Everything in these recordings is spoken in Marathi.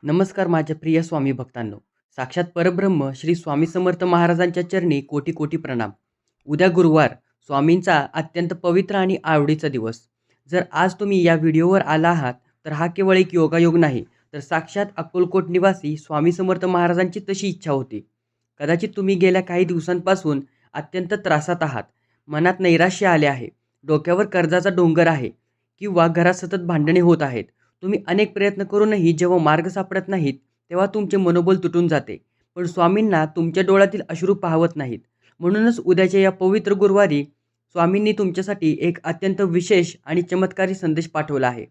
नमस्कार माझ्या प्रिय स्वामी भक्तांनो. साक्षात परब्रह्म श्री स्वामी समर्थ महाराजांच्या चरणी कोटी कोटी प्रणाम. उद्या गुरुवार, स्वामींचा अत्यंत पवित्र आणि आवडीचा दिवस. जर आज तुम्ही या व्हिडिओवर आला आहात तर हा केवळ एक योगायोग नाही, तर साक्षात अक्कलकोट निवासी स्वामी समर्थ महाराजांची तशी इच्छा होती. कदाचित तुम्ही गेल्या काही दिवसांपासून अत्यंत त्रासात आहात. मनात नैराश्य आले आहे, डोक्यावर कर्जाचा डोंगर आहे किंवा घरात सतत भांडणे होत आहेत. तुम्ही अनेक प्रयत्न करूनही जेव्हा मार्ग सापडत नाहीत, तेव्हा तुमचे मनोबल तुटून जाते. पण स्वामींना तुमच्या डोळ्यातील अश्रू पाहवत नाहीत. म्हणूनच उद्याच्या या पवित्र गुरुवारी स्वामींनी तुमच्यासाठी एक अत्यंत विशेष आणि चमत्कारी संदेश पाठवला आहे.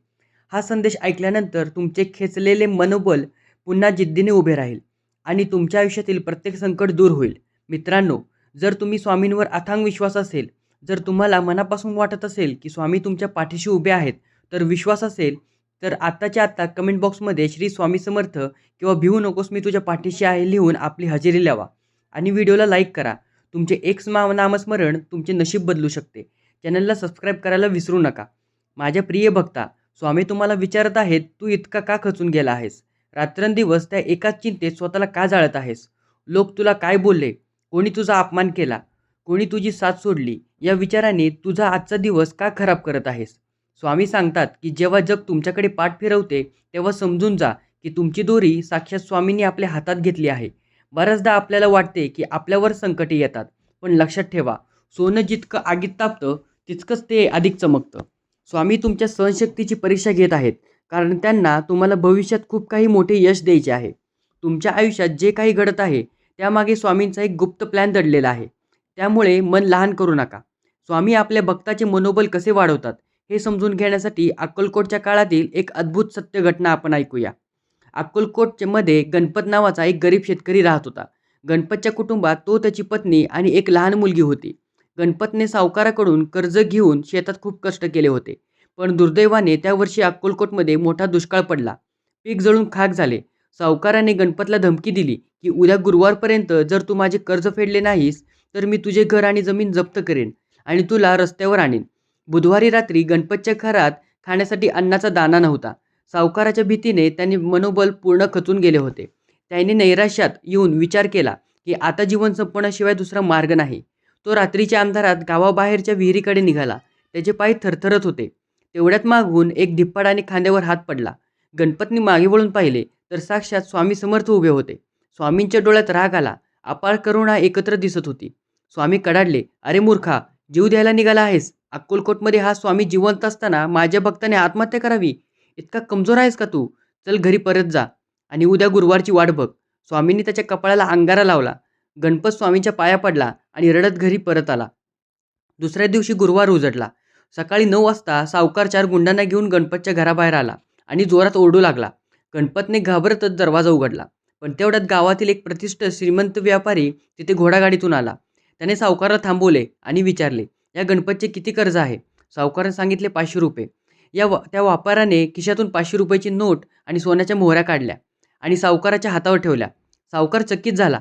हा संदेश ऐकल्यानंतर तुमचे खेचलेले मनोबल पुन्हा जिद्दीने उभे राहील आणि तुमच्या आयुष्यातील प्रत्येक संकट दूर होईल. मित्रांनो, जर तुम्ही स्वामींवर अथांग विश्वास असेल, जर तुम्हाला मनापासून वाटत असेल की स्वामी तुमच्या पाठीशी उभे आहेत, तर विश्वास असेल तर आत्ताच्या आत्ता कमेंट बॉक्समध्ये श्री स्वामी समर्थ किंवा भिवू नकोस मी तुझ्या पाठीशी आहे लिहून आपली हजेरी लावा आणि व्हिडिओला लाईक करा. तुमचे एक नामस्मरण तुमचे नशीब बदलू शकते. चॅनलला सबस्क्राईब करायला विसरू नका. माझ्या प्रिय भक्ता, स्वामी तुम्हाला विचारत आहेत, तू इतका का खचून गेला आहेस? रात्रंदिवस त्या एकाच चिंतेत स्वतःला का जाळत आहेस? लोक तुला काय बोलले? कोणी तुझा अपमान केला? कोणी तुझी साथ सोडली? या विचाराने तुझा आजचा दिवस का खराब करत आहेस? स्वामी सांगतात की जेव्हा जग तुमच्याकडे पाठ फिरवते, तेव्हा समजून जा की तुमची दोरी साक्षात स्वामींनी आपल्या हातात घेतली आहे. बऱ्याचदा आपल्याला वाटते की आपल्यावर संकटे येतात, पण लक्षात ठेवा, सोनं जितकं आगीत तापतं तितकंच ते अधिक चमकतं. स्वामी तुमच्या सहनशक्तीची परीक्षा घेत आहेत, कारण त्यांना तुम्हाला भविष्यात खूप काही मोठे यश द्यायचे आहे. तुमच्या आयुष्यात जे काही घडत आहे त्यामागे स्वामींचा एक गुप्त प्लॅन दडलेला आहे. त्यामुळे मन लहान करू नका. स्वामी आपल्या भक्ताचे मनोबल कसे वाढवतात हे समजून घेण्यासाठी अक्कलकोटच्या काळातील एक अद्भुत सत्य घटना आपण ऐकूया. अक्कलकोटमध्ये गणपत नावाचा एक गरीब शेतकरी राहत होता. गणपतच्या कुटुंबात तो, त्याची पत्नी आणि एक लहान मुलगी होती. गणपतने सावकाराकडून कर्ज घेऊन शेतात खूप कष्ट केले होते. पण दुर्दैवाने त्या वर्षी अक्कलकोटमध्ये मोठा दुष्काळ पडला. पीक जळून खाक झाले. सावकाराने गणपतला धमकी दिली की उद्या गुरुवारपर्यंत जर तू माझे कर्ज फेडले नाहीस, तर मी तुझे घर आणि जमीन जप्त करेन आणि तुला रस्त्यावर आणीन. बुधवारी रात्री गणपतच्या घरात खाण्यासाठी अन्नाचा दाणा नव्हता. सावकाराच्या भीतीने त्यांनी मनोबल पूर्ण खचून गेले होते. त्याने नैराश्यात येऊन विचार केला की आता जीवन संपण्याशिवाय दुसरा मार्ग नाही. तो रात्रीच्या अंधारात गावाबाहेरच्या विहिरीकडे निघाला. त्याचे पाय थरथरत होते. तेवढ्यात मागून एक धिप्पाड खांद्यावर हात पडला. गणपतने मागे वळून पाहिले तर साक्षात स्वामी समर्थ उभे होते. स्वामींच्या डोळ्यात राग आला, अपार करुणा एकत्र दिसत होती. स्वामी कडाडले, अरे मूर्खा, जीव द्यायला निघाला आहेस? अक्कलकोटमध्ये हा स्वामी जिवंत असताना माझ्या भक्ताने आत्महत्या करावी? इतका कमजोर आहेस का तू? चल घरी परत जा आणि उद्या गुरुवारची वाट बघ. स्वामींनी त्याच्या कपाळाला अंगारा लावला. गणपत स्वामींच्या पाया पडला आणि रडत घरी परत आला. दुसऱ्या दिवशी गुरुवार उजडला. सकाळी 9 वाजता सावकार 4 गुंडांना घेऊन गणपतच्या घराबाहेर आला आणि जोरात ओरडू लागला. गणपतने घाबरतच दरवाजा उघडला. पण तेवढ्यात गावातील एक प्रतिष्ठित श्रीमंत व्यापारी तिथे घोडागाडीतून आला. त्याने सावकाराला थांबवले आणि विचारले, या गणपतचे किती कर्ज आहे? सावकाराने सांगितले, 500 रुपये. त्या व्यापाऱ्याने खिशातून 500 रुपयाची नोट आणि सोन्याच्या मोहऱ्या काढल्या आणि सावकाराच्या हातावर ठेवल्या. सावकार चकित झाला.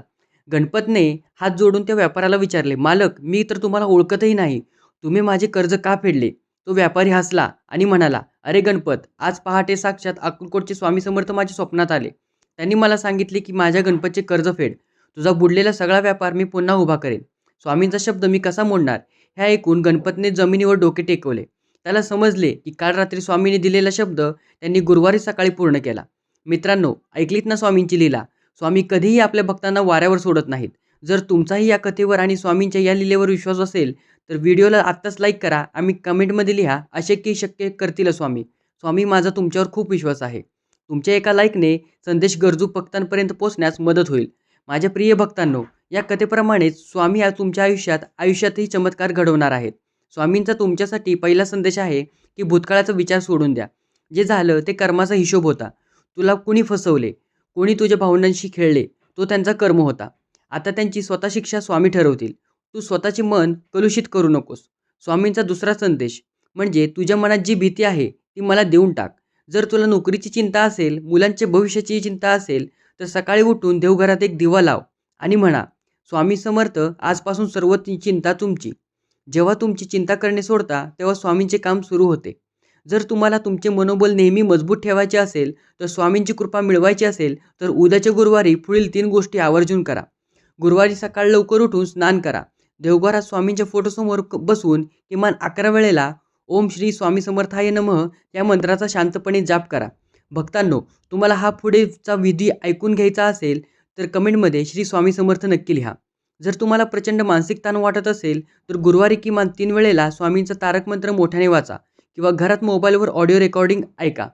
गणपतने हात जोडून त्या व्यापाऱ्याला विचारले, मालक, मी तर तुम्हाला ओळखतही नाही. तुम्ही माझे कर्ज का फेडले? तो व्यापारी हसला आणि म्हणाला, अरे गणपत, आज पहाटे साक्षात अक्कलकोटचे स्वामी समर्थ माझ्या स्वप्नात आले. त्यांनी मला सांगितले की माझ्या गणपतचे कर्ज फेड. तुझा बुडलेला सगळा व्यापार मी पुन्हा उभा करेन. स्वामींचा शब्द मी कसा मोडणार? हे ऐकून गणपतने जमिनीवर डोके टेकवले. त्याला समजले की काल रात्री स्वामींनी दिलेला शब्द त्यांनी गुरुवारी सकाळी पूर्ण केला. मित्रांनो, ऐकलीत ना स्वामींची लीला? स्वामी कधीही आपल्या भक्तांना वाऱ्यावर सोडत नाहीत. जर तुमचाही या कथेवर आणि स्वामींच्या या लीलेवर विश्वास असेल तर व्हिडिओला आत्ताच लाईक करा आणि कमेंटमध्ये लिहा, अशक्य शक्य करतील स्वामी. स्वामी, माझा तुमच्यावर खूप विश्वास आहे. तुमच्या एका लाईकने संदेश गरजू भक्तांपर्यंत पोहोचण्यास मदत होईल. माझ्या प्रिय भक्तांनो, या कथेप्रमाणेच स्वामी आज तुमच्या आयुष्यातही चमत्कार घडवणार आहेत. स्वामींचा तुमच्यासाठी पहिला संदेश आहे की भूतकाळाचा विचार सोडून द्या. जे झालं ते कर्माचा हिशोब होता. तुला कुणी फसवले, कोणी तुझ्या भावनांशी खेळले, तो त्यांचा कर्म होता. आता त्यांची स्वतः शिक्षा स्वामी ठरवतील. तू स्वतःचे मन कलुषित करू नकोस. स्वामींचा दुसरा संदेश म्हणजे तुझ्या मनात जी भीती आहे ती मला देऊन टाक. जर तुला नोकरीची चिंता असेल, मुलांच्या भविष्याची चिंता असेल, तर सकाळी उठून देवघरात एक दिवा लाव आणि म्हणा, स्वामी समर्थ, आजपासून सर्व चिंता तुमची. जेव्हा तुमची चिंता करणे सोडता तेव्हा स्वामींचे काम सुरू होते. जर तुम्हाला तुमचे मनोबल नेहमी मजबूत ठेवायचे असेल, तर स्वामींची कृपा मिळवायची असेल, तर उद्याच्या गुरुवारी पुढील 3 गोष्टी आवर्जून करा. गुरुवारी सकाळी लवकर उठून स्नान करा. देवघरात स्वामींच्या फोटोसमोर बसून किमान 11 वेळेला ओम श्री स्वामी समर्थाय नमः या मंत्राचा शांतपणे जाप करा. भक्तांनो, तुम्हाला हा पुढेचा विधी ऐकून घ्यायचा असेल, तर कमेंटमध्ये श्री स्वामी समर्थ नक्की लिहा. जर तुम्हाला प्रचंड मानसिक ताण वाटत असेल, तर गुरुवारी किमान 3 वेळेला स्वामींचा तारक मंत्र मोठ्याने वाचा किंवा घरात मोबाईलवर ऑडिओ रेकॉर्डिंग ऐका.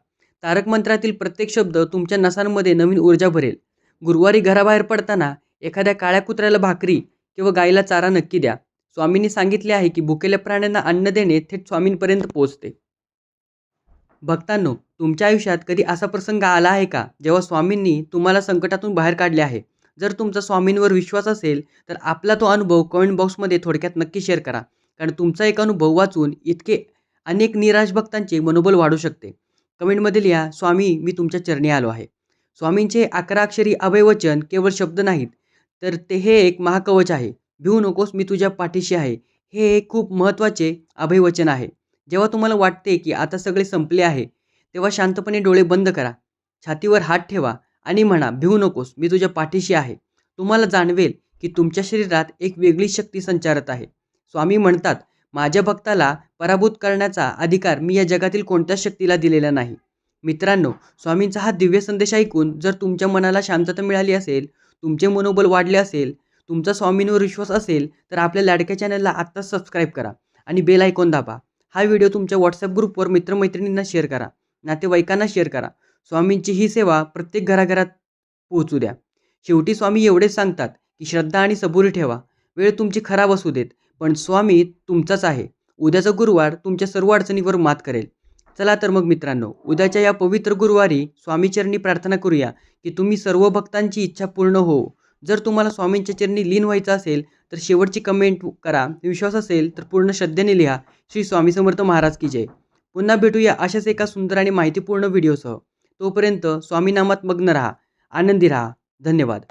तारक मंत्रातील प्रत्येक शब्द तुमच्या नसांमध्ये नवीन ऊर्जा भरेल. गुरुवारी घराबाहेर पडताना एखाद्या काळ्या कुत्र्याला भाकरी किंवा गाईला चारा नक्की द्या. स्वामींनी सांगितले आहे की भुकेल्या प्राण्यांना अन्न देणे थेट स्वामींपर्यंत पोहोचते. भक्तांनो, तुमच्या आयुष्यात कधी असा प्रसंग आला आहे का, जेव्हा स्वामींनी तुम्हाला संकटातून बाहेर काढले आहे? जर तुमचा स्वामींवर विश्वास असेल, तर आपला तो अनुभव कमेंट बॉक्समध्ये थोडक्यात नक्की शेअर करा. कारण तुमचा एक अनुभव वाचून इतके अनेक निराश भक्तांचे मनोबल वाढू शकते. कमेंटमध्ये लिहा, स्वामी मी तुमच्या चरणी आलो आहे. स्वामींचे 11 अक्षरी अभयवचन केवळ शब्द नाहीत, तर हे एक महाकवच आहे. भिवू नकोस, मी तुझ्या पाठीशी आहे. हे एक खूप महत्त्वाचे अभयवचन आहे. जेव्हा तुम्हाला वाटते की आता सगळे संपले आहे, तेव्हा शांतपणे डोळे बंद करा. छातीवर हात ठेवा आणि म्हणा, भिवू नकोस, मी तुझ्या पाठीशी आहे. तुम्हाला जाणवेल की तुमच्या शरीरात एक वेगळी शक्ती संचारत आहे. स्वामी म्हणतात, माझ्या भक्ताला पराभूत करण्याचा अधिकार मी या जगातील कोणत्याच शक्तीला दिलेला नाही. मित्रांनो, स्वामींचा हा दिव्य संदेश ऐकून जर तुमच्या मनाला शांतता मिळाली असेल, तुमचे मनोबल वाढले असेल, तुमचा स्वामींवर विश्वास असेल, तर आपल्या लाडक्या चॅनलला आत्ताच सबस्क्राईब करा आणि बेल आयकॉन दाबा. हा व्हिडिओ तुमच्या व्हॉट्सअप ग्रुपवर मित्रमैत्रिणींना शेअर करा. नातेवाईकांना शेअर करा. स्वामींची ही सेवा प्रत्येक घराघरात पोहोचू द्या. शेवटी स्वामी एवढेच सांगतात की श्रद्धा आणि सबुरी ठेवा. वेळ तुमची खराब असू देत, पण स्वामी तुमचाच आहे. उद्याचा गुरुवार तुमच्या सर्व अडचणीवर मात करेल. चला तर मग मित्रांनो, उद्याच्या या पवित्र गुरुवारी स्वामीचरणी प्रार्थना करूया की तुम्ही सर्व भक्तांची इच्छा पूर्ण हो. जर तुम्हाला स्वामींच्या चरणी लीन व्हायचं असेल, तर शेवटची कमेंट करा. विश्वास असेल तर पूर्ण श्रद्धेने लिहा, श्री स्वामी समर्थ महाराज की जय. पुन्हा भेटूया अशाच एका सुंदर आणि माहितीपूर्ण व्हिडिओसह. तोपर्यंत स्वामी नामात मग्न राहा, आनंदी राहा. धन्यवाद.